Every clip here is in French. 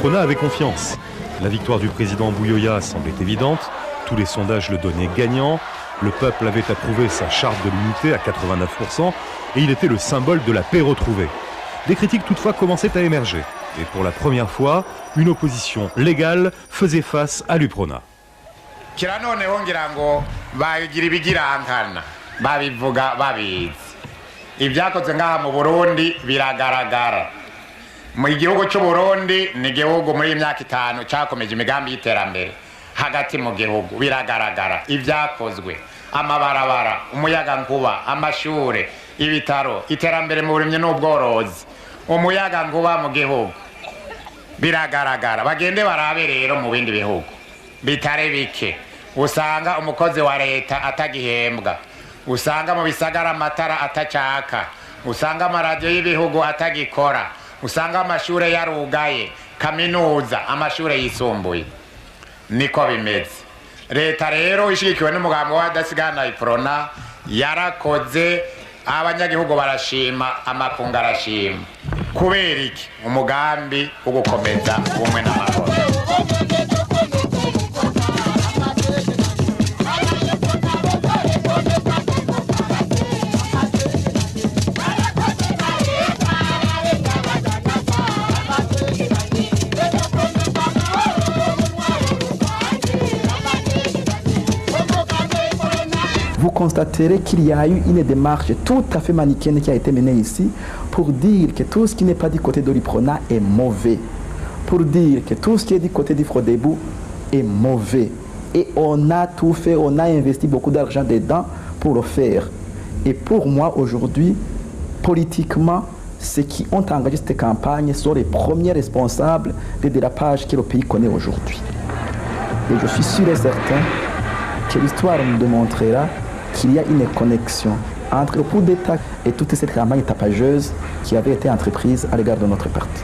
l'UPRONA avait confiance. La victoire du président Buyoya semblait évidente, tous les sondages le donnaient gagnant, le peuple avait approuvé sa charte de l'unité à 89% et il était le symbole de la paix retrouvée. Des critiques toutefois commençaient à émerger et pour la première fois, une opposition légale faisait face à l'UPRONA. Ibyakozwe ngaha mu Burundi biragaragara. Mu gihugu cy'u Burundi ni gihugu muri imyaka 5 cyakomeje imigambi y'iterambere hagati mu gihugu biragaragara ibyakozwe amabarabara umuyaga nkuba amashure ibitaro iterambere mu burimye n'ubworozi umuyaga nkuba mu gihugu biragaragara bagende barabe rero mu bindi bihugu bitare bike usanga umukozi wa leta atagihembwa usanga mu bisagara amatara atacaka usanga amaradiyo y'ibihugu atagikora usanga amashure yarugaye kaminuza amashure yisumbuye niko bimeze leta rero ishigikiwe n'umugambi wa dasigana UPRONA yarakoze abanyagihugu barashima amakungu arashima kubera iki umugambi wo gukomeza ubumwe n'amahoro. Vous constaterez qu'il y a eu une démarche tout à fait manichéenne qui a été menée ici pour dire que tout ce qui n'est pas du côté de l'UPRONA est mauvais, pour dire que tout ce qui est du côté d'Ifrodebou est mauvais. Et on a tout fait, on a investi beaucoup d'argent dedans pour le faire. Et pour moi aujourd'hui, politiquement, ceux qui ont engagé cette campagne sont les premiers responsables des dérapages que le pays connaît aujourd'hui. Et je suis sûr et certain que l'histoire nous démontrera qu'il y a une connexion entre le coup d'État et toute cette campagne tapageuse qui avait été entreprise à l'égard de notre parti.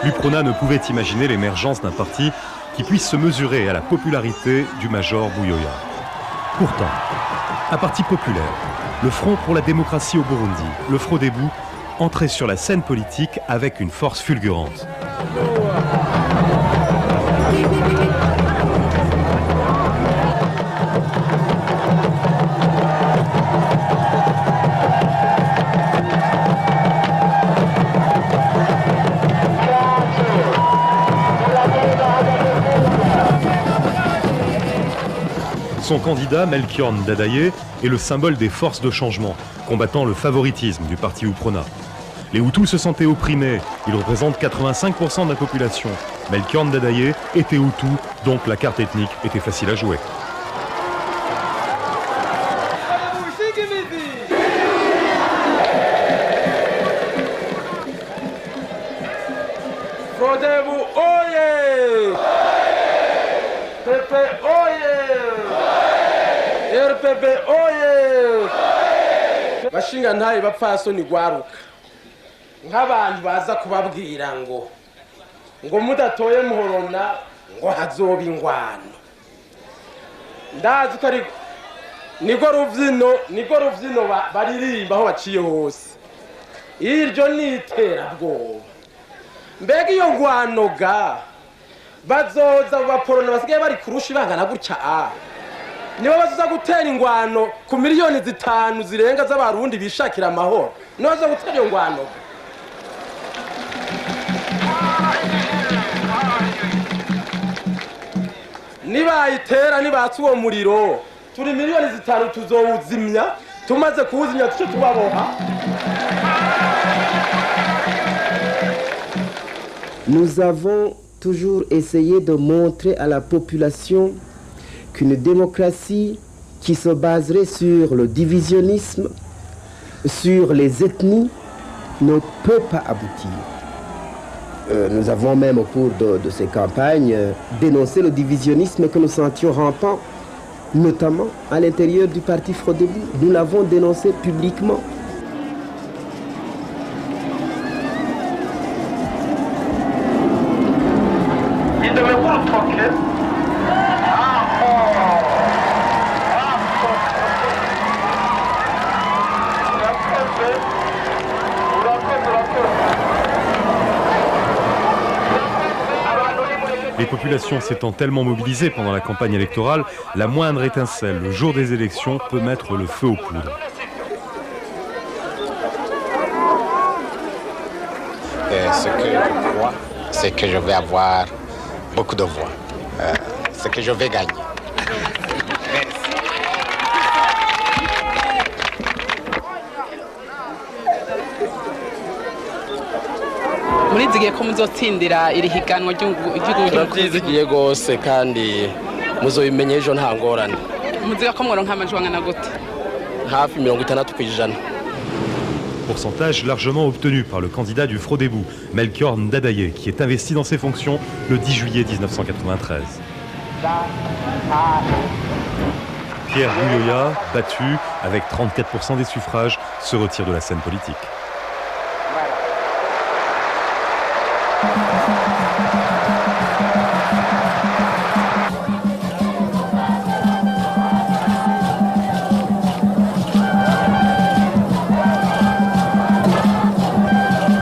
L'UPRONA ne pouvait imaginer l'émergence d'un parti qui puisse se mesurer à la popularité du major Buyoya. Pourtant, un parti populaire, le Front pour la démocratie au Burundi, le Frodebou, entrait sur la scène politique avec une force fulgurante. Son candidat, Melchior Ndadaye, est le symbole des forces de changement, combattant le favoritisme du parti UPRONA. Les Hutus se sentaient opprimés, ils représentent 85% de la population. Melchior Ndadaye était Hutu, donc la carte ethnique était facile à jouer. Frodebou oye! Pepe oye! RPP oye! Bashinga ntaye bapfasoni gwaruka nk'abantu baza kubabwira ngo mudatoye muhorona ngo hazoba ingwano ndazi ko ari nigo ruvyino baririmba aho baciye hose iryo niterabwoba mbega iyo ngwano ga bazoza baporona basigaye bari kurusha ibangana gutya nibo bazoza gutera ingwano ku miliyoni 5 zirenga z'abarundi bishakira amahoro nibo bazoza gutera iyo ngwano nibayitera nibatse uwo muriro turi miliyoni 5 tuzowuzimya tumaze kuwuzimya tuce tubaboha. Nous avons toujours essayé de montrer à la population qu'une démocratie qui se baserait sur le divisionnisme, sur les ethnies, ne peut pas aboutir. Nous avons même au cours de ces campagnes dénoncé le divisionnisme que nous sentions rampant notamment à l'intérieur du parti Frodebou. Nous l'avons dénoncé publiquement. Les populations s'étant tellement mobilisées pendant la campagne électorale, la moindre étincelle le jour des élections peut mettre le feu aux poudres. Ce que je crois, c'est que je vais avoir beaucoup de voix. C'est que je vais gagner. murizigiye ko muzotsindira iri higanwa ry'igihugu turabyizigiye rwose kandi muzobimenye ejo nta ngorane muziga ko mworonka amajwi angana gute hafi 60%. Pourcentage largement obtenu par le candidat du Frodebou, Melchior Ndadaye, qui est investi dans ses fonctions le 10 juillet 1993. Pierre Buyoya, battu avec 34% des suffrages, se retire de la scène politique.